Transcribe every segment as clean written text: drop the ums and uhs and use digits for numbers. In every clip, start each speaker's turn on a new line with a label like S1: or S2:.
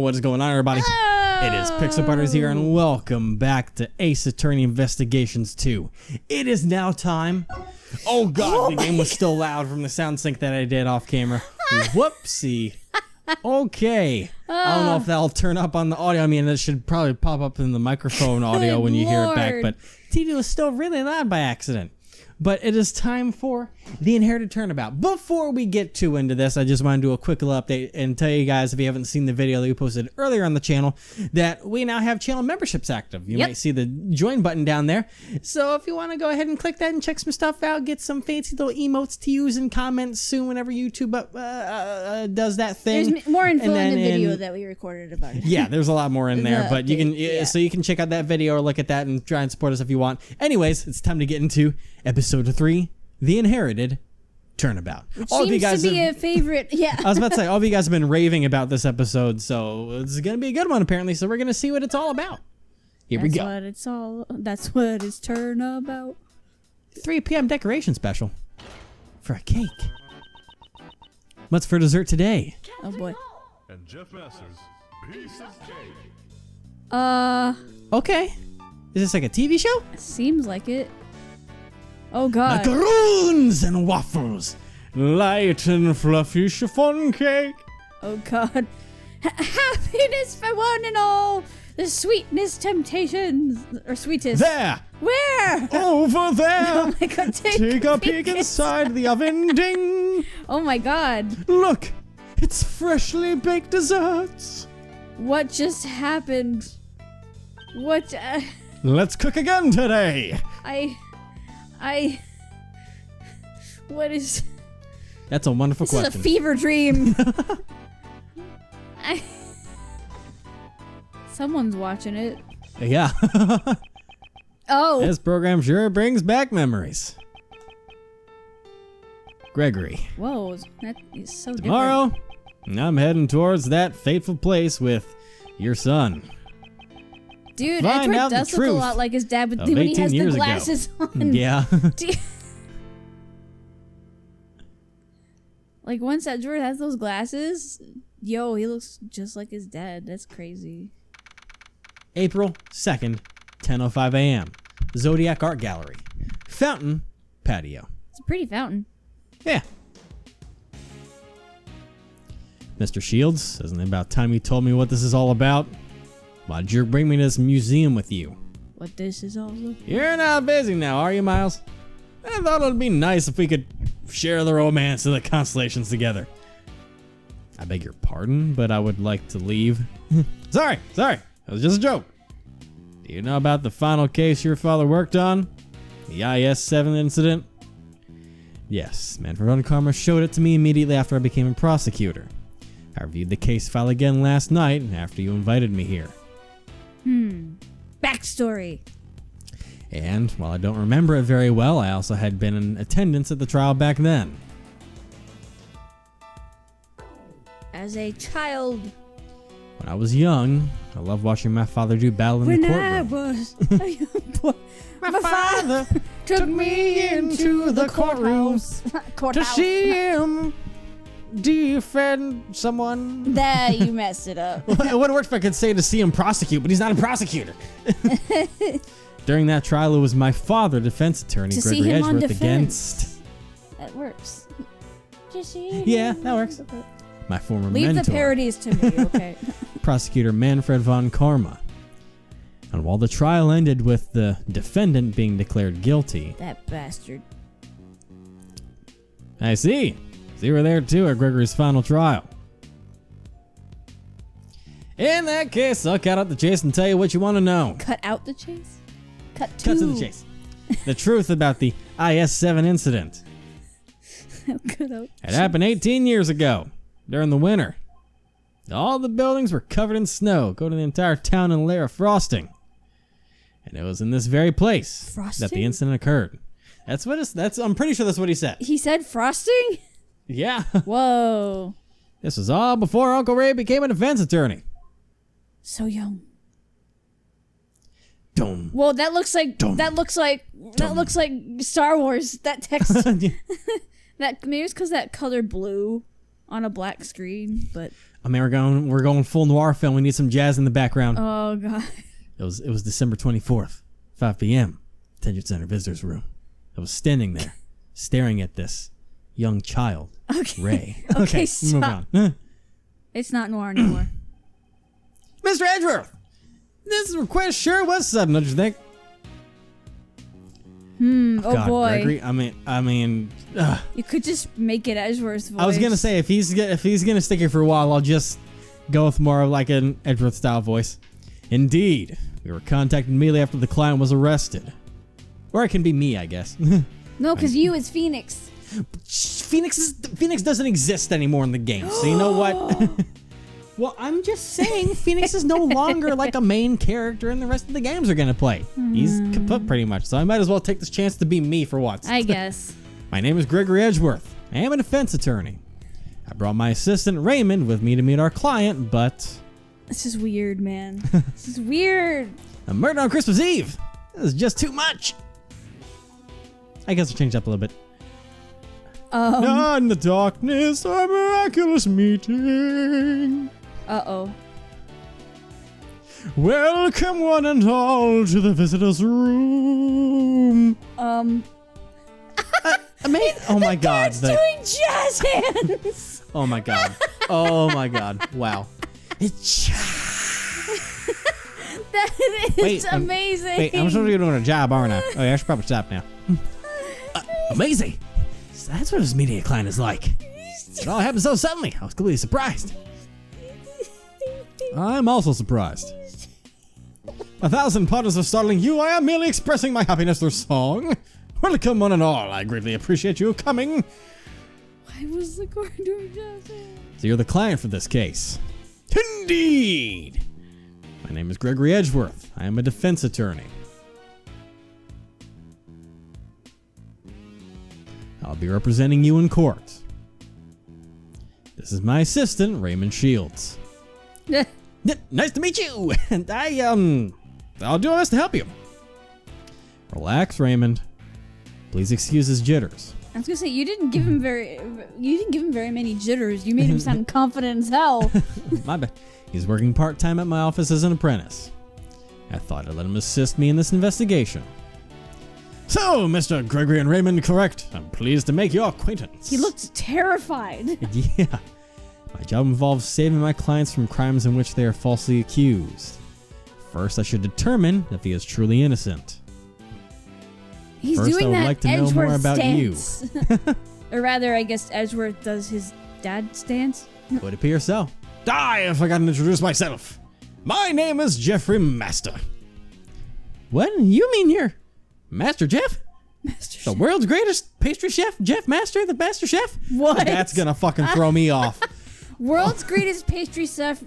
S1: what is going on, everybody? It is Pixel Butters here, and welcome back to Ace Attorney Investigations 2. It is now time. Oh god, the game was still loud from the sound sync that I did off camera. Whoopsie. Okay. I don't know if that'll turn up on the audio. I mean, it should probably pop up in the microphone audio when you hear it back, but TV was still really loud by accident. But it is time for the Inherited Turnabout. Before we get too into this, I just want to do a quick little update and tell you guys, if you haven't seen the video that we posted earlier on the channel, that we now have channel memberships active. You might see the join button down there. So if you want to go ahead and click that and check some stuff out, get some fancy little emotes to use and comments soon whenever YouTube does that thing.
S2: There's more info in the video that we recorded about it.
S1: Yeah, there's a lot more in there, but you can so you can check out that video or look at that and try and support us if you want. Anyways, it's time to get into Episode 3, The Inherited Turnabout.
S2: Which
S1: all
S2: seems
S1: of you guys
S2: to be a favorite, yeah.
S1: I was about to say, all of you guys have been raving about this episode, so it's going to be a good one, apparently, so we're going to see what it's all about. Here we go.
S2: That's what it's turnabout.
S1: 3 p.m. decoration special for a cake. What's for dessert today?
S2: Oh, boy.
S3: And Jeff Masters, piece of cake.
S1: Okay. Is this like a TV show?
S2: Seems like it. Oh, God.
S1: Macaroons and waffles. Light and fluffy chiffon cake.
S2: Oh, God. Happiness for one and all. The sweetness temptations. Or sweetest.
S1: There.
S2: Where?
S1: Over there.
S2: Oh, my God.
S1: Take a peek inside the oven. Ding.
S2: Oh, my God.
S1: Look. It's freshly baked desserts.
S2: What just happened? What?
S1: Let's cook again today.
S2: What is...
S1: That's a wonderful question.
S2: This is a fever dream. Someone's watching it.
S1: Yeah.
S2: Oh.
S1: This program sure brings back memories. Gregory.
S2: Whoa, that is so
S1: Tomorrow, I'm heading towards that fateful place with your son.
S2: Dude,
S1: Find
S2: Edgeworth
S1: out
S2: does
S1: the
S2: look a
S1: truth
S2: lot like his dad
S1: of
S2: when he has
S1: 18
S2: the
S1: years
S2: glasses
S1: ago.
S2: on.
S1: Yeah.
S2: Like, once Edgeworth has those glasses, yo, he looks just like his dad. That's crazy.
S1: April 2nd, 10:05 a.m. Zodiac Art Gallery. Fountain patio.
S2: It's a pretty fountain.
S1: Yeah. Mr. Shields, isn't it about time you told me what this is all about? Why'd you bring me to this museum with you?
S2: What this is all about?
S1: You're not busy now, are you, Miles? I thought it would be nice if we could share the romance of the constellations together. I beg your pardon, but I would like to leave. Sorry, it was just a joke. Do you know about the final case your father worked on? The IS-7 incident? Yes, Manfred von Karma showed it to me immediately after I became a prosecutor. I reviewed the case file again last night after you invited me here.
S2: Backstory.
S1: And while I don't remember it very well, I also had been in attendance at the trial back then.
S2: As a child.
S1: When I was young, I loved watching my father do battle in the courtroom.
S2: When I was a young boy, my father
S1: took me into the courtroom to see him defend someone.
S2: There, you messed it up.
S1: It would have worked if I could say to see him prosecute, but he's not a prosecutor. During that trial, it was my father, defense attorney Gregory Edgeworth, against...
S2: That works.
S1: Yeah, that works. My former
S2: Leave
S1: mentor.
S2: the parodies to me, okay?
S1: Prosecutor Manfred von Karma. And while the trial ended with the defendant being declared guilty...
S2: That bastard.
S1: I see. So you were there too at Gregory's final trial. In that case, I'll cut out the chase and tell you what you want to know.
S2: Cut out the chase? Cut
S1: to the chase. The truth about the IS-7 incident.
S2: Cut out.
S1: It happened 18 years ago, during the winter. All the buildings were covered in snow, coating the entire town in a layer of frosting. And it was in this very place that the incident occurred. That's what I'm pretty sure that's what he said.
S2: He said frosting?
S1: Yeah.
S2: Whoa.
S1: This was all before Uncle Ray became a defense attorney.
S2: So young.
S1: Dum.
S2: Well, that looks like Star Wars. That text. That maybe it's because that color blue on a black screen, but
S1: I mean, we're going full noir film. We need some jazz in the background.
S2: Oh god.
S1: It was December 24th, 5 p.m. Attention Center Visitors Room. I was standing there, staring at this young child,
S2: Okay.
S1: Ray.
S2: Okay, stop.
S1: Move on.
S2: It's not noir anymore.
S1: Mr. Edgeworth, this request sure was sudden, don't you think?
S2: Oh
S1: God,
S2: boy.
S1: Gregory, I mean,
S2: You could just make it Edgeworth's voice.
S1: I was gonna say if he's gonna stick here for a while, I'll just go with more of like an Edgeworth style voice. Indeed, we were contacted immediately after the client was arrested, or it can be me, I guess.
S2: No, because you is Phoenix.
S1: Phoenix doesn't exist anymore in the game, so you know what? Well, I'm just saying Phoenix is no longer like a main character in the rest of the games we're gonna play. He's kaput pretty much, so I might as well take this chance to be me for once.
S2: I guess.
S1: My name is Gregory Edgeworth. I am a defense attorney. I brought my assistant Raymond with me to meet our client, but
S2: This is weird, man. This is weird.
S1: a murder on Christmas Eve is just too much. I guess I'll change up a little bit. In the darkness, a miraculous meeting.
S2: Uh-oh.
S1: Welcome one and all to the visitors' room. Oh my God!
S2: Doing jazz hands.
S1: Oh my God! Oh my God! Wow!
S2: That is amazing.
S1: Wait, I'm supposed to be doing a job, aren't I? Oh yeah, I should probably stop now. Amazing! So that's what his media client is like. It all happened so suddenly. I was completely surprised. I'm also surprised. 1,000 partners are startling you. I am merely expressing my happiness through song. Welcome one and all. I greatly appreciate you coming.
S2: Why was the court doing jazz hands?
S1: So you're the client for this case. Indeed. My name is Gregory Edgeworth. I am a defense attorney. I'll be representing you in court. This is my assistant, Raymond Shields. Nice to meet you. And I'll do my best to help you. Relax, Raymond. Please excuse his jitters.
S2: I was gonna say you didn't give him very many jitters. You made him sound confident as hell.
S1: My bad. He's working part-time at my office as an apprentice. I thought I'd let him assist me in this investigation. So, Mr. Gregory and Raymond, correct. I'm pleased to make your acquaintance.
S2: He looked terrified.
S1: Yeah. My job involves saving my clients from crimes in which they are falsely accused. First, I should determine if he is truly innocent.
S2: He's
S1: First,
S2: doing
S1: I would
S2: that
S1: like to know
S2: Edgeworth
S1: more about
S2: stance. Or rather, I guess Edgeworth does his dad stance.
S1: Would appear so. I forgot to introduce myself. My name is Jeffrey Master. What? You mean you're Master Jeff?
S2: Master
S1: The
S2: Chef.
S1: world's greatest pastry chef, Jeff Master, the Master Chef?
S2: What?
S1: That's gonna fucking throw me off.
S2: World's greatest pastry chef,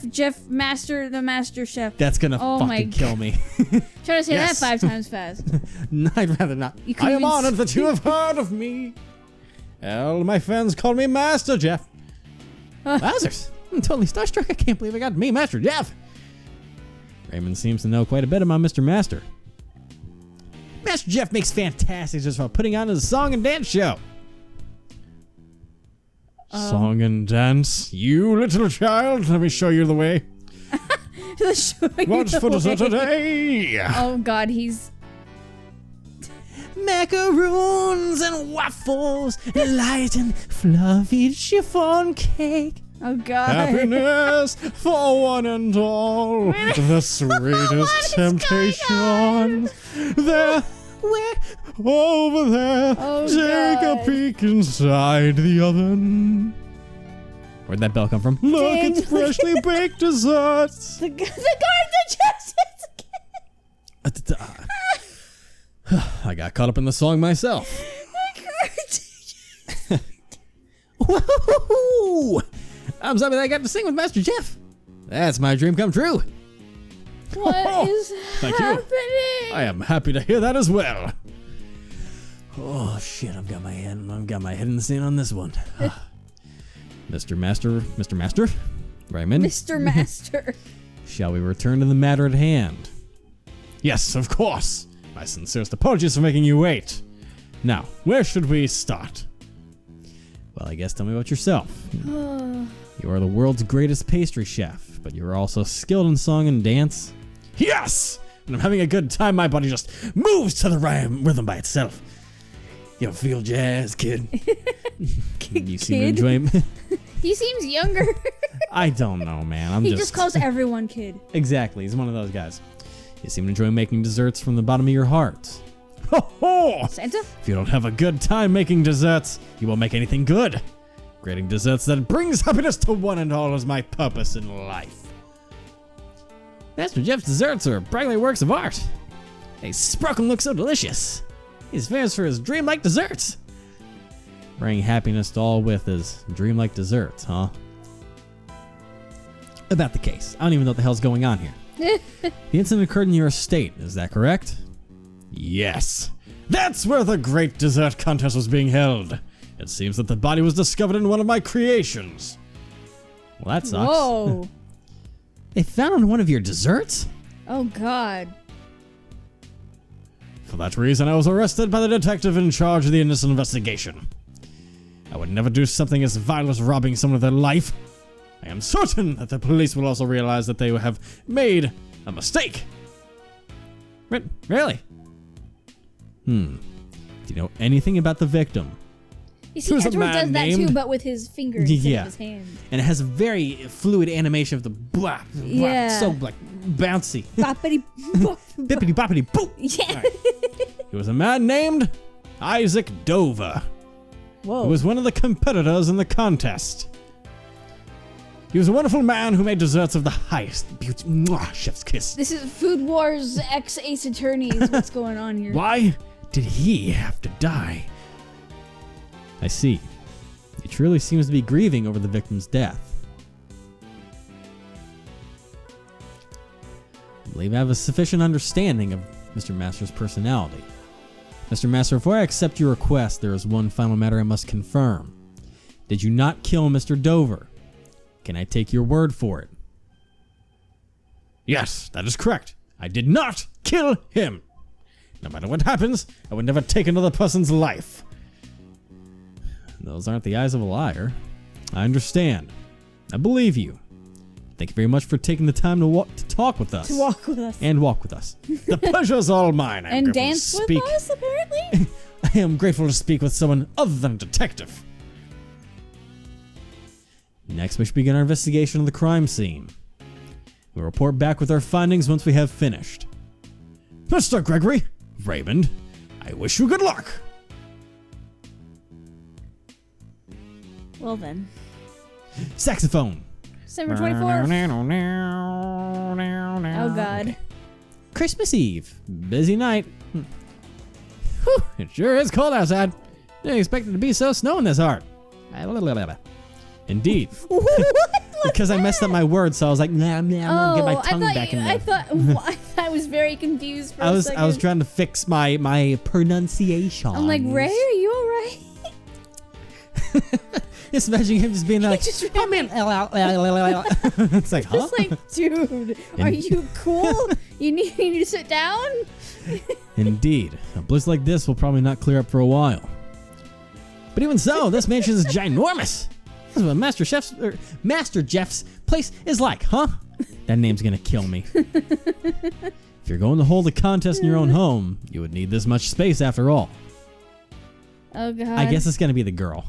S2: Jeff Master, the Master Chef.
S1: That's gonna
S2: Oh my
S1: fucking kill me.
S2: Try to say
S1: Yes.
S2: that 5 times fast.
S1: No, I'd rather not.
S2: You couldn't
S1: I am
S2: even
S1: honored that you have heard of me. All my fans call me Master Jeff. Wowzers. I'm totally starstruck. I can't believe I got me, Master Jeff. Raymond seems to know quite a bit about Mr. Master. Master Jeff makes fantastic just for putting on his song and dance show. Song and dance? You little child, let me show you the way. What's for Saturday?
S2: Oh God, he's
S1: Macaroons and waffles, light and fluffy chiffon cake.
S2: oh God.
S1: Happiness for one and all. The sweetest temptation. There, where, over there.
S2: Oh,
S1: Take
S2: God.
S1: a peek inside the oven. Where'd that bell come from? Look,
S2: Dang,
S1: it's freshly baked desserts.
S2: the guard that just
S1: I got caught up in the song myself. Woohoo! I'm sorry that I got to sing with Master Jeff. That's my dream come true.
S2: What is
S1: Thank you.
S2: happening?
S1: I am happy to hear that as well. Oh shit! I've got my head in the sand on this one. Mr. Master, Raymond.
S2: Mr. Master.
S1: Shall we return to the matter at hand? Yes, of course. My sincerest apologies for making you wait. Now, where should we start? Well, I guess tell me about yourself. You are the world's greatest pastry chef, but you are also skilled in song and dance. Yes! When I'm having a good time, my body just moves to the rhythm by itself. You don't feel jazz, kid? You seem to enjoy...
S2: He seems younger.
S1: I don't know, man.
S2: He just calls everyone kid.
S1: Exactly, he's one of those guys. You seem to enjoy making desserts from the bottom of your heart. Ho ho!
S2: Santa?
S1: If you don't have a good time making desserts, you won't make anything good. Creating desserts that brings happiness to one and all is my purpose in life. Master Jeff's desserts are practically works of art. They sparkle and look so delicious. He's famous for his dreamlike desserts. Bringing happiness to all with his dreamlike desserts, huh? About the case. I don't even know what the hell's going on here. The incident occurred in your estate, is that correct? Yes. That's where the great dessert contest was being held. It seems that the body was discovered in one of my creations. Well, that sucks.
S2: Whoa.
S1: They found one of your desserts?
S2: Oh, God.
S1: For that reason, I was arrested by the detective in charge of the innocent investigation. I would never do something as vile as robbing someone of their life. I am certain that the police will also realize that they have made a mistake. Really? Do you know anything about the victim?
S2: You see,
S1: Who's a
S2: Edgeworth
S1: man
S2: does that
S1: named-
S2: too, but with his fingers instead
S1: Yeah.
S2: of his hands.
S1: And it has a very fluid animation of the blah, blah,
S2: Yeah.
S1: so like bouncy.
S2: Boppity
S1: Bippity boppity boop.
S2: Yeah.
S1: He was a man named Isaac Dover,
S2: Whoa.
S1: who was one of the competitors in the contest. He was a wonderful man who made desserts of the highest beauty. Mwah, chef's kiss.
S2: This is Food Wars X Ace Attorney is what's going on here.
S1: Why did he have to die? I see. He truly seems to be grieving over the victim's death. I believe I have a sufficient understanding of Mr. Master's personality. Mr. Master, before I accept your request, there is one final matter I must confirm. Did you not kill Mr. Dover? Can I take your word for it? Yes, that is correct. I did not kill him. No matter what happens, I would never take another person's life. Those aren't the eyes of a liar. I understand. I believe you. Thank you very much for taking the time to talk with us.
S2: To walk with us.
S1: And walk with us. The pleasure's all mine. I'm
S2: And
S1: grateful to
S2: dance with
S1: speak.
S2: us, apparently?
S1: I am grateful to speak with someone other than a detective. Next, we should begin our investigation of the crime scene. We'll report back with our findings once we have finished. Mr. Gregory, Raymond, I wish you good luck.
S2: Well then.
S1: Saxophone.
S2: December 24th. Oh, God.
S1: Christmas Eve. Busy night. Whew, it sure is cold outside. Didn't expect it to be so snowing this hard. Indeed. Because I messed up my words, so I was like, nah, I'm gonna get my tongue back in there.
S2: I thought I was very confused for a second.
S1: I was trying to fix my pronunciation.
S2: I'm like, Ray, are you alright?
S1: Just imagine him just being like,
S2: just
S1: oh man, it's like, huh?
S2: It's like, dude, are you cool? You need to sit down?
S1: Indeed. A blizzard like this will probably not clear up for a while. But even so, this mansion is ginormous. This is what Master Jeff's place is like, huh? That name's gonna kill me. If you're going to hold a contest in your own home, you would need this much space after all.
S2: Oh, God.
S1: I guess it's gonna be the girl.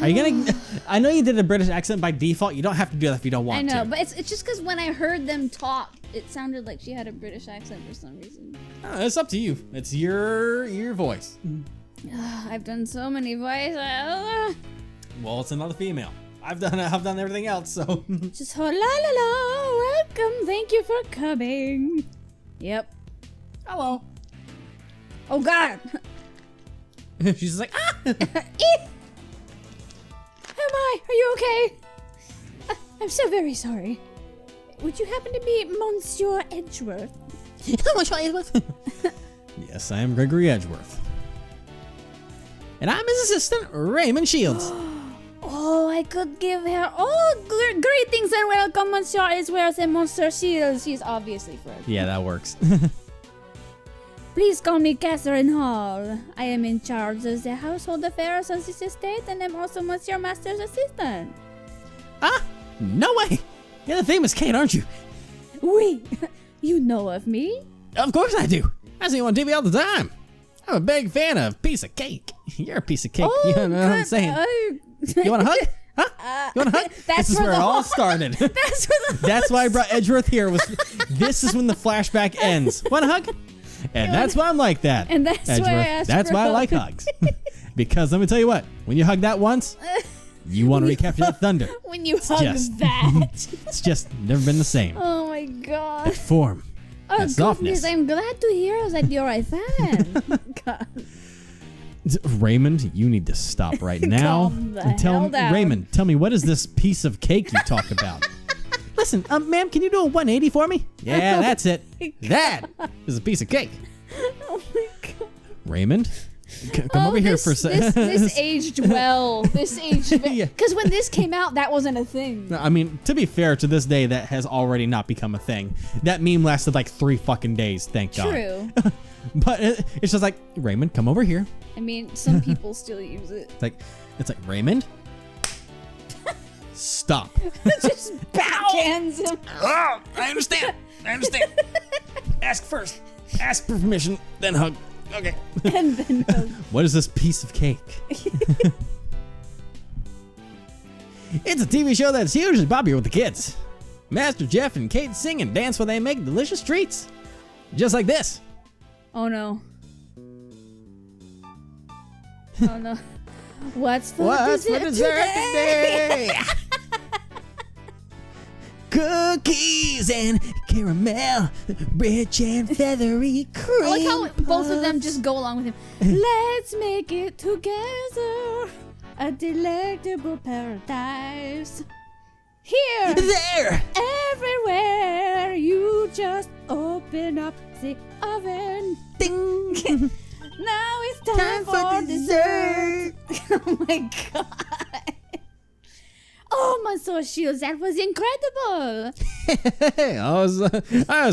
S1: Are you gonna? I know you did a British accent by default. You don't have to do that if you don't want to.
S2: I know, but it's just because when I heard them talk, it sounded like she had a British accent for some reason.
S1: Oh, it's up to you. It's your voice.
S2: I've done so many voices.
S1: Well, it's another female. I've done everything else, so.
S2: Just la la la, welcome, thank you for coming. Yep.
S1: Hello.
S2: Oh, God.
S1: She's just like, ah.
S2: Am I? Are you okay? I'm so very sorry. Would you happen to be Monsieur Edgeworth?
S1: Monsieur Edgeworth? Yes, I am Gregory Edgeworth. And I'm his assistant, Raymond Shields.
S2: Oh, I could give her all greetings and welcome, Monsieur Edgeworth and Monsieur Shields. She's obviously Fred.
S1: Yeah, that works.
S2: Please call me Catherine Hall. I am in charge of the household affairs of this estate, and I'm also Monsieur Master's assistant.
S1: Ah, no way. You're the famous Kate, aren't you?
S2: Oui, you know of me?
S1: Of course I do. I see you on TV all the time. I'm a big fan of piece of cake. You're a piece of cake.
S2: Oh,
S1: You know what I'm saying? You want a hug? Huh? You want a hug?
S2: That's
S1: This is
S2: where
S1: where it
S2: the
S1: all
S2: whole-
S1: started.
S2: That's where the
S1: That's why I brought Edgeworth here. This is when the flashback ends. Want a hug? And that's why I'm like that.
S2: And that's why I
S1: Edgeworth.
S2: asked
S1: That's
S2: for
S1: why I
S2: help.
S1: like hugs. Because let me tell you what, when you hug that once, you want to recapture that thunder.
S2: when you hug
S1: just-
S2: that.
S1: It's just never been the same.
S2: Oh my god.
S1: That form.
S2: Oh
S1: that softness.
S2: goodness, I'm glad to hear that you're a fan. God.
S1: Raymond, you need to stop right now.
S2: Calm the
S1: And
S2: hell down.
S1: Raymond, tell me, what is this piece of cake you talk about? Listen, ma'am, can you do a 180 for me? Yeah, that's it. That is a piece of cake.
S2: Oh my god.
S1: Raymond, come over here for a second.
S2: This aged well. This aged
S1: Yeah.
S2: because when this came out, that wasn't a thing.
S1: I mean, to be fair, to this day, that has already not become a thing. That meme lasted like 3 fucking days, thank God.
S2: True.
S1: But it's just like, Raymond, come over here.
S2: I mean, some people still use it.
S1: It's like, Raymond, stop.
S2: Just backhands him.
S1: Oh, I understand. Ask first. Ask for permission, then hug. Okay.
S2: And then
S1: What is this piece of cake? It's a TV show that's hugely popular with the kids. Master Jeff and Kate sing and dance while they make delicious treats. Just like this.
S2: oh no. Oh no. What's for dessert today?
S1: Cookies and caramel, rich and feathery cream.
S2: I like how both of them just go along with him. Let's make it together. A delectable paradise. Here,
S1: There.
S2: everywhere, you just open up the oven.
S1: Ding.
S2: Now it's time for dessert. Oh my god. Oh, Monsieur Shields, that was incredible.
S1: Hey, I was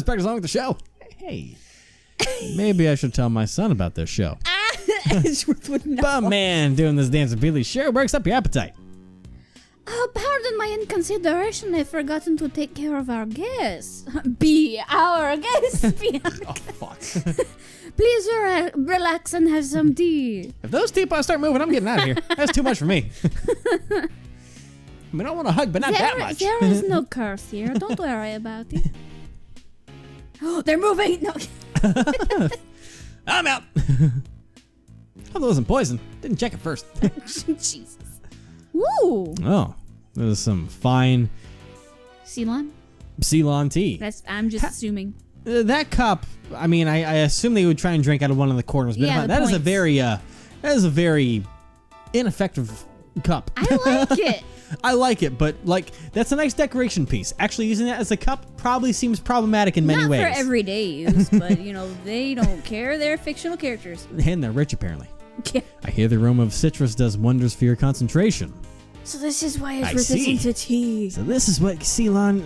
S1: practicing along with the show. Hey, maybe I should tell my son about this show.
S2: Edgeworth would know.
S1: But man, doing this dance with Billy sure works up your appetite.
S2: Oh, pardon my inconsideration. I've forgotten to take care of our guests. Be our guests. Be our
S1: Oh fuck!
S2: Please relax and have some tea.
S1: If those teapots start moving, I'm getting out of here. That's too much for me. I mean, I want to hug, but not that much.
S2: There is no curse here. Don't worry about it. Oh, they're moving. No.
S1: I'm out. Oh, that wasn't poison. Didn't check it first.
S2: Jesus. Woo.
S1: Oh, there's some fine
S2: Ceylon?
S1: Ceylon tea.
S2: I'm just assuming.
S1: That cup. I mean, I assume they would try and drink out of one of the corners, but
S2: Yeah, the
S1: that is a
S2: points.
S1: very ineffective cup.
S2: I like it.
S1: I like it, but like that's a nice decoration piece. Actually, using that as a cup probably seems problematic in many
S2: Not
S1: ways.
S2: for everyday use, but they don't care. They're fictional characters.
S1: And they're rich, apparently.
S2: Yeah.
S1: I hear the aroma of citrus does wonders for your concentration.
S2: So this is why
S1: I
S2: I've
S1: see.
S2: resistant to tea.
S1: So this is what Ceylon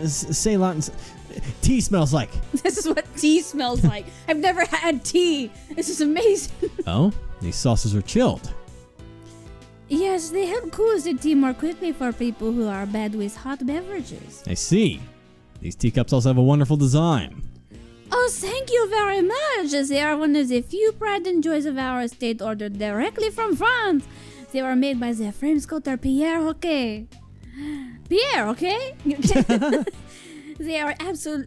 S1: tea smells like.
S2: This is what tea smells like. I've never had tea. This is amazing.
S1: Oh, these sauces are chilled.
S2: Yes, they help cool the tea more quickly for people who are bad with hot beverages.
S1: I see. These teacups also have a wonderful design.
S2: Oh, thank you very much. They are one of the few pride and joys of our estate ordered directly from France. They were made by the frame sculptor Pierre Hoquet. Pierre, okay? They are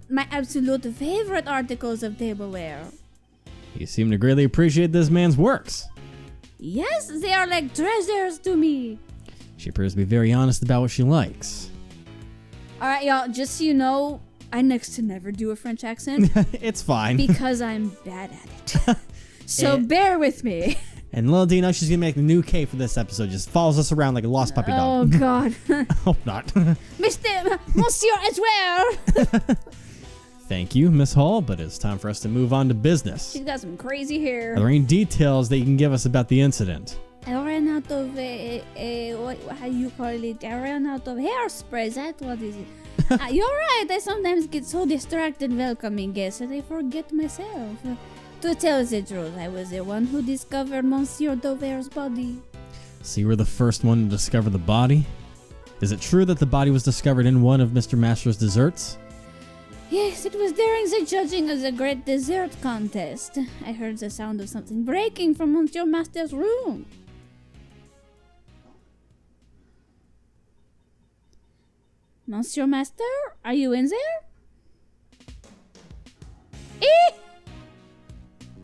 S2: my absolute favorite articles of tableware.
S1: You seem to greatly appreciate this man's works.
S2: Yes, they are like treasures to me.
S1: She appears to be very honest about what she likes.
S2: Alright, y'all, just so you know, I next to never do a French accent
S1: It's fine.
S2: because I'm bad at it. So bear with me.
S1: And little do you know, she's gonna make a new K for this episode. Just follows us around like a lost puppy
S2: Oh,
S1: dog.
S2: God.
S1: Hope not.
S2: Monsieur Edgeworth!
S1: Thank you, Miss Hall, but it's time for us to move on to business.
S2: She's got some crazy hair.
S1: Are there any details that you can give us about the incident?
S2: I ran out of how you call it? I ran out of hairspray. That's what is it? You're right. I sometimes get so distracted welcoming guests that I forget myself. To tell the truth, I was the one who discovered Monsieur Dauver's body.
S1: So you were the first one to discover the body? Is it true that the body was discovered in one of Mr. Master's desserts?
S2: Yes, it was during the judging of the great dessert contest. I heard the sound of something breaking from Monsieur Master's room. Monsieur Master, are you in there?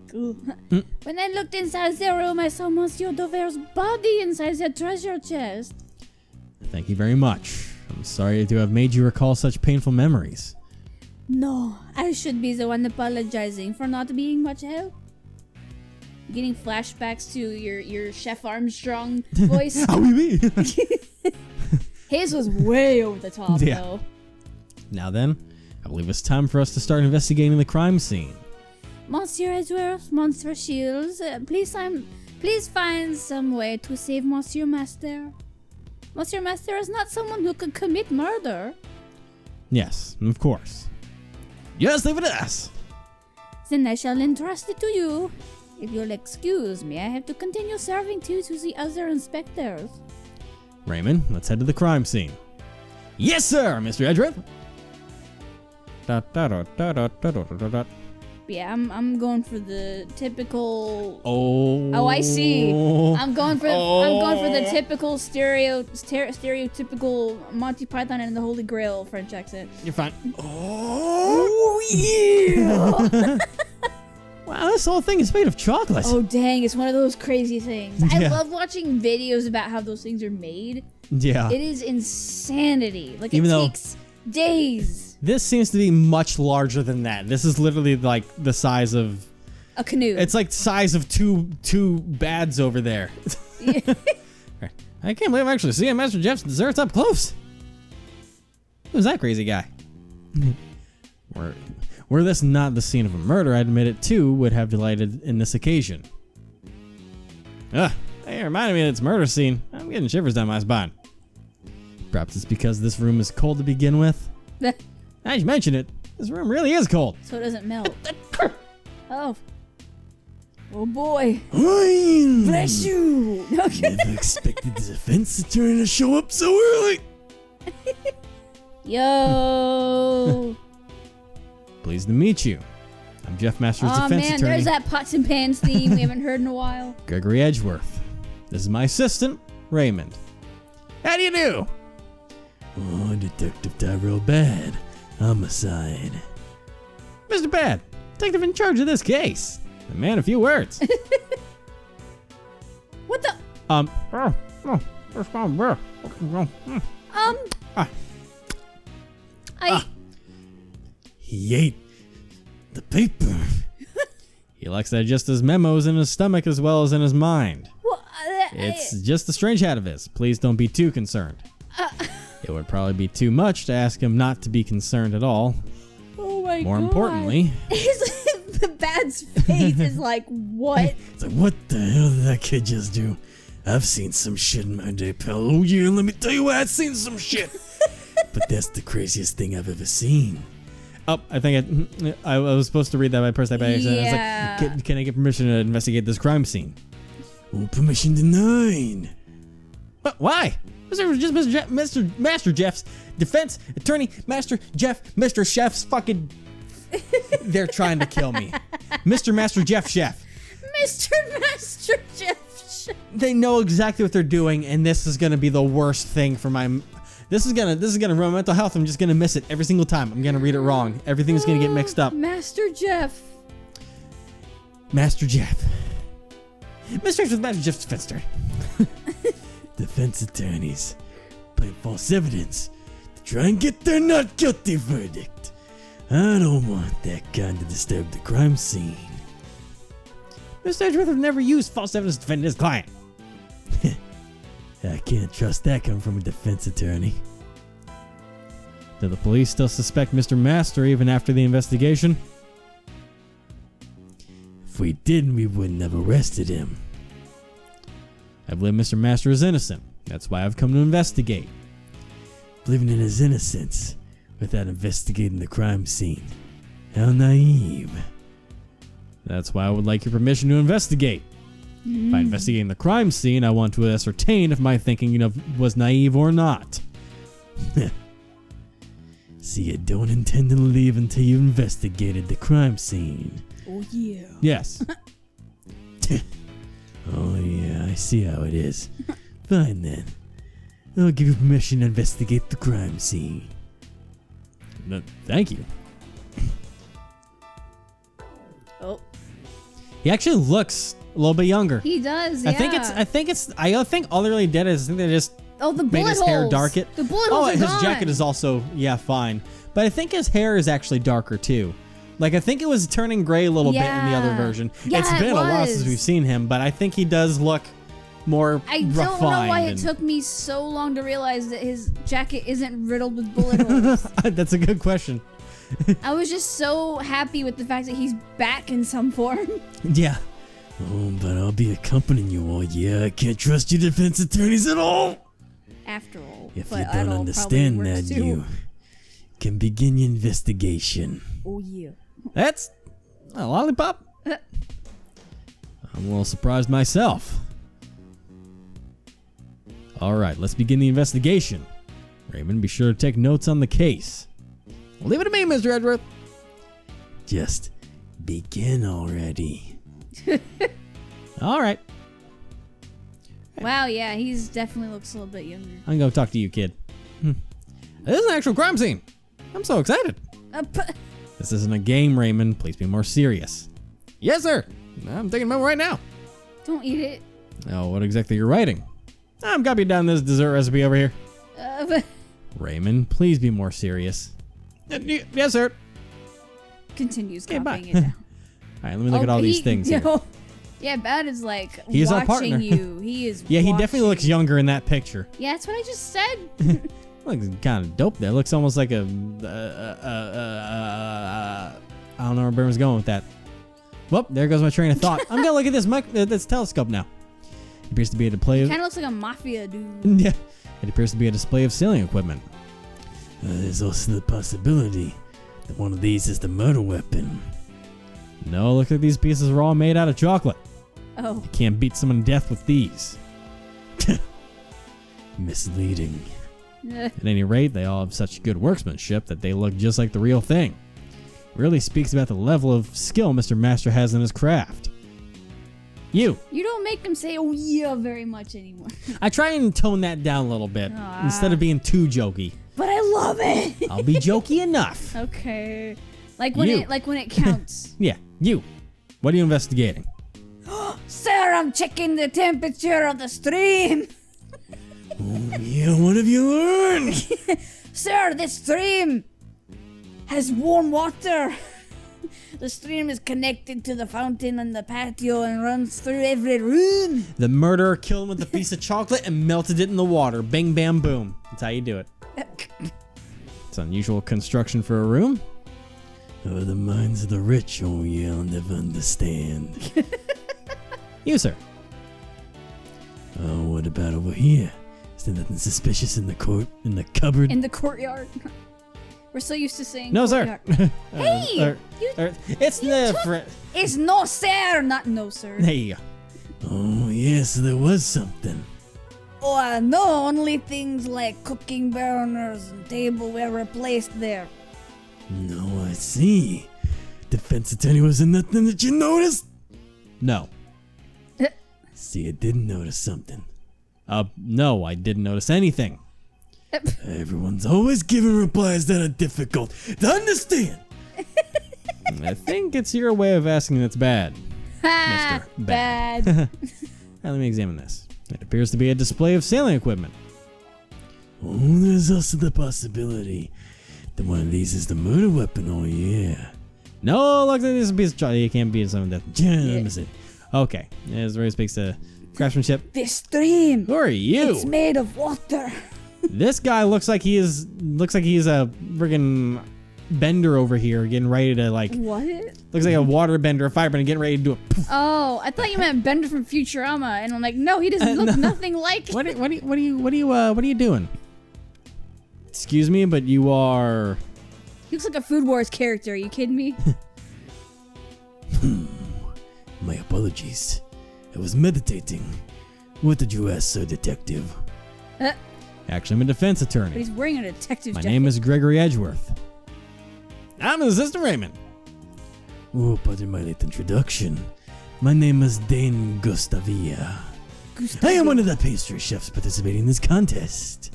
S2: Cool. When I looked inside the room, I saw Monsieur Dauver's body inside the treasure chest.
S1: Thank you very much. I'm sorry to have made you recall such painful memories.
S2: No, I should be the one apologizing for not being much help. Getting flashbacks to your Chef Armstrong voice.
S1: Ah, oui, oui.
S2: His was way over the top,
S1: Yeah.
S2: though.
S1: Now then, I believe it's time for us to start investigating the crime scene.
S2: Monsieur Edgeworth, Monsieur Shields, please find some way to save Monsieur Master. Monsieur Master is not someone who could commit murder.
S1: Yes, of course. Yes, leave it at us.
S2: Then I shall entrust it to you. If you'll excuse me, I have to continue serving tea to the other inspectors.
S1: Raymond, let's head to the crime scene. Yes, sir, Mr. Edgeworth.
S2: Yeah, I'm going for the typical.
S1: Oh,
S2: I see. I'm going for the typical stereotypical Monty Python and the Holy Grail French accent.
S1: You're fine. Oh, yeah. Wow, this whole thing is made of chocolate.
S2: Oh dang, it's one of those crazy things. I
S1: Yeah.
S2: love watching videos about how those things are made.
S1: Yeah.
S2: It is insanity. Like
S1: Even
S2: it
S1: though-
S2: takes days.
S1: This seems to be much larger than that. This is literally like the size of.
S2: A canoe.
S1: It's like the size of two bads over there. I can't believe I'm actually seeing Master Jeff's desserts up close. Who's that crazy guy? Were this not the scene of a murder, I admit it too would have delighted in this occasion. Hey, reminded me of its murder scene. I'm getting shivers down my spine. Perhaps it's because this room is cold to begin with. Now you mention it, this room really is cold.
S2: So it doesn't melt. Oh. Oh boy.
S1: Bless
S2: you. Okay.
S1: Never expected the defense attorney to show up so early.
S2: Yo.
S1: Pleased to meet you. I'm Jeff Masters,
S2: Oh
S1: defense
S2: man,
S1: attorney.
S2: there's that pots and pans theme we haven't heard in a while.
S1: Gregory Edgeworth. This is my assistant, Raymond. How do you do? Oh, Detective Tyrell Bad. Homicide. Mr. Bad, detective in charge of this case. The man, a few words.
S2: What the?
S1: He ate the paper. He likes to digest his memos in his stomach as well as in his mind. It's just a strange habit of his. Please don't be too concerned. It would probably be too much to ask him not to be concerned at all.
S2: Oh my god.
S1: More importantly,
S2: the Bad's face is like, what?
S1: it's like, what the hell did that kid just do? I've seen some shit in my day, pal. Oh yeah, let me tell you what, I've seen some shit. But that's the craziest thing I've ever seen. Oh, I think I was supposed to read that by accident.
S2: Yeah.
S1: It's like, can I get permission to investigate this crime scene? Oh, permission denied. What? Why? Master Jeff's defense attorney, Master Jeff, Mr. Chef's fucking. They're trying to kill me. Mr. Master Jeff Chef.
S2: Mr. Master Jeff Chef.
S1: They know exactly what they're doing, and this is gonna be the worst thing for my. This is gonna ruin my mental health. I'm just gonna miss it every single time. I'm gonna read it wrong. Everything's gonna get mixed up.
S2: Master Jeff.
S1: Master Jeff. Mr. Master Jeff's defense attorney. Defense attorneys plant false evidence to try and get their not guilty verdict. I don't want that kind to disturb the crime scene. Mr. Edgeworth have never used false evidence to defend his client. I can't trust that coming from a defense attorney. Do the police still suspect Mr. Master even after the investigation? If we didn't, we wouldn't have arrested him. I believe Mr. Master is innocent. That's why I've come to investigate. Believing in his innocence without investigating the crime scene. How naive. That's why I would like your permission to investigate. By investigating the crime scene, I want to ascertain if my thinking was naive or not. See, I don't intend to leave until you've investigated the crime scene.
S2: Oh, yeah.
S1: Yes. Oh, yeah, I see how it is. Fine, then. I'll give you permission to investigate the crime scene. No, thank you.
S2: Oh.
S1: He actually looks a little bit younger.
S2: He does, yeah.
S1: I think all they really did is they just
S2: the
S1: made
S2: bullet
S1: his
S2: holes.
S1: hair darken.
S2: The bullet holes are
S1: his
S2: gone.
S1: jacket is also, fine. But I think his hair is actually darker too. Like, I think it was turning gray a little bit in the other version.
S2: Yeah,
S1: It's been a while since we've seen him, but I think he does look more
S2: I
S1: refined.
S2: don't know why it took me so long to realize that his jacket isn't riddled with bullet holes.
S1: That's a good question.
S2: I was just so happy with the fact that he's back in some form.
S1: Yeah. Oh, but I'll be accompanying you all. Yeah, I can't trust you defense attorneys at all.
S2: After all.
S1: If
S2: but
S1: you
S2: that
S1: don't
S2: all
S1: understand
S2: probably
S1: that,
S2: works too.
S1: you can begin your investigation.
S2: Oh, yeah.
S1: That's a lollipop. I'm a little surprised myself. All right, let's begin the investigation. Raymond, be sure to take notes on the case. Leave it to me, Mr. Edgeworth. Just begin already. All right.
S2: Wow, yeah, he's definitely looks a little bit younger.
S1: I'm going to talk to you, kid. This is an actual crime scene. I'm so excited. This isn't a game, Raymond. Please be more serious. Yes, sir. I'm taking a memo right now.
S2: Don't eat it.
S1: Oh, what exactly you're writing? I'm copying down this dessert recipe over here. Raymond, please be more serious. Yes, sir.
S2: Continues
S1: Okay,
S2: copying
S1: bye.
S2: it down.
S1: All right, let me look at all these things here.
S2: Yeah, Bad is like
S1: He's our
S2: watching
S1: partner.
S2: you. He is
S1: Yeah, he
S2: watching.
S1: definitely looks younger in that picture.
S2: Yeah, that's what I just said.
S1: Looks kind of dope there. Looks almost like a... I don't know where Burman's going with that. Well, there goes my train of thought. I'm going to look at this telescope now. It appears to be a display of...
S2: Kind of looks like a mafia dude.
S1: Yeah. It appears to be a display of sailing equipment. There's also the possibility that one of these is the murder weapon. No, look at these pieces are all made out of chocolate.
S2: Oh.
S1: You can't beat someone to death with these. Misleading. At any rate, they all have such good workmanship that they look just like the real thing. It really speaks about the level of skill Mr. Master has in his craft. You
S2: don't make him say "oh yeah" very much anymore.
S1: I try and tone that down a little bit instead of being too jokey.
S2: But I love it.
S1: I'll be jokey enough.
S2: Okay. Like when
S1: You.
S2: it counts.
S1: Yeah, you. What are you investigating?
S2: Sir, I'm checking the temperature of the stream.
S1: Oh, yeah, what have you learned?
S2: Sir, this stream has warm water. The stream is connected to the fountain in the patio and runs through every room.
S1: The murderer killed him with a piece of chocolate and melted it in the water. Bing, bam, boom. That's how you do it. It's unusual construction for a room. Oh, the minds of the rich, oh yeah, I'll never understand. You, sir. Oh, what about over here? Is there nothing suspicious in the cupboard?
S2: In the courtyard. We're so used to saying
S1: No, sir.
S2: courtyard. Hey!
S1: It's different.
S2: It's no, sir, not no, sir.
S1: There you go. Oh, yes, there was something.
S2: Oh, no, only things like cooking burners and tableware were placed there.
S1: No, I see. Defense attorney, was there nothing that you noticed? No. See, I didn't notice something. No, I didn't notice anything. Everyone's always giving replies that are difficult to understand. I think it's your way of asking that's bad.
S2: Ha!
S1: Mr.
S2: Bad.
S1: Now, let me examine this. It appears to be a display of sailing equipment. Oh, there's also the possibility that one of these is the murder weapon. Oh, yeah. No, look, this is a piece of chocolate. You can't beat something that. Let me see. Okay. As Ray speaks to craftsmanship.
S2: This stream.
S1: Who are you?
S2: It's made of water.
S1: This guy looks like he's a friggin' bender over here, getting ready to like.
S2: What?
S1: Looks like a water bender, a firebender, getting ready to do a poof.
S2: Oh, I thought you meant Bender from Futurama, and I'm like, no, he doesn't look nothing like.
S1: What are you doing? Excuse me, but you are.
S2: He looks like a Food Wars character. Are you kidding me?
S1: apologies. I was meditating. What did you ask, sir detective? Actually, I'm a defense
S2: But
S1: attorney.
S2: he's wearing a detective's
S1: My
S2: jacket.
S1: name is Gregory Edgeworth. I'm Assistant Raymond. Oh, pardon my late introduction. My name is Dane Gustavia. I am one of the pastry chefs participating in this contest.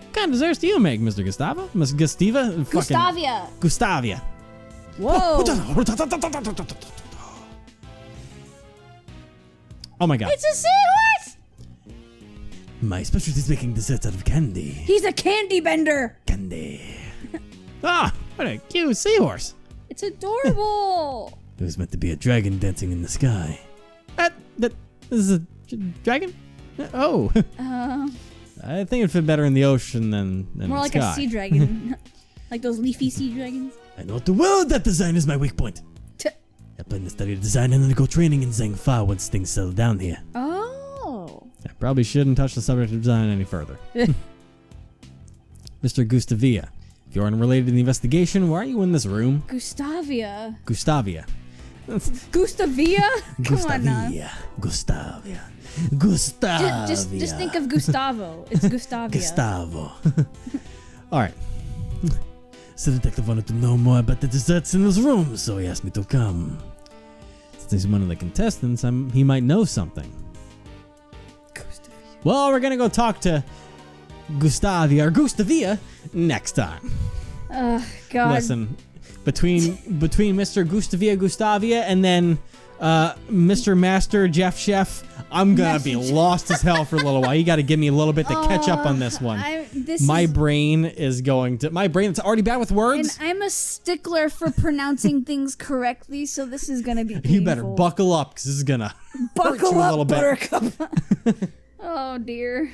S1: What kind of desserts do you make, Mr. Gustavo? Miss Gustiva?
S2: Gustavia.
S1: Gustavia.
S2: Whoa.
S1: Oh my god.
S2: It's a seahorse.
S1: My specialty is making desserts out of candy.
S2: He's a candy bender.
S1: Candy. Ah, what a cute seahorse.
S2: It's adorable.
S1: It was meant to be a dragon dancing in the sky. This is a dragon? Oh. I think it'd fit better in the ocean than
S2: More
S1: the
S2: like
S1: sky.
S2: a sea dragon. Like those leafy sea dragons.
S1: I know too well that design is my weak point. I plan to study design and undergo training in Zhangfa once things settle down here.
S2: Oh.
S1: I probably shouldn't touch the subject of design any further. Mr. Gustavia, if you aren't related to the investigation, why are you in this room?
S2: Gustavia.
S1: Gustavia.
S2: Gustavia? Come on now.
S1: Gustavia. Gustavia.
S2: Just think of Gustavo. It's Gustavia.
S1: Gustavo. Alright. So the detective wanted to know more about the desserts in this room, so he asked me to come. Since he's one of the contestants, he might know something.
S2: Gustavia.
S1: Well, we're gonna go talk to Gustavia or Gustavia next time.
S2: Oh, God.
S1: Listen, between Mr. Gustavia and then Mr. Master Jeff Chef, I'm gonna be lost as hell for a little while. You got to give me a little bit to catch up on this one. My brain is going to. My brain, it's already bad with words.
S2: And I'm a stickler for pronouncing things correctly, so this is gonna be painful.
S1: You better buckle up, because this is gonna hurt you a little bit.
S2: Buttercup. Oh dear.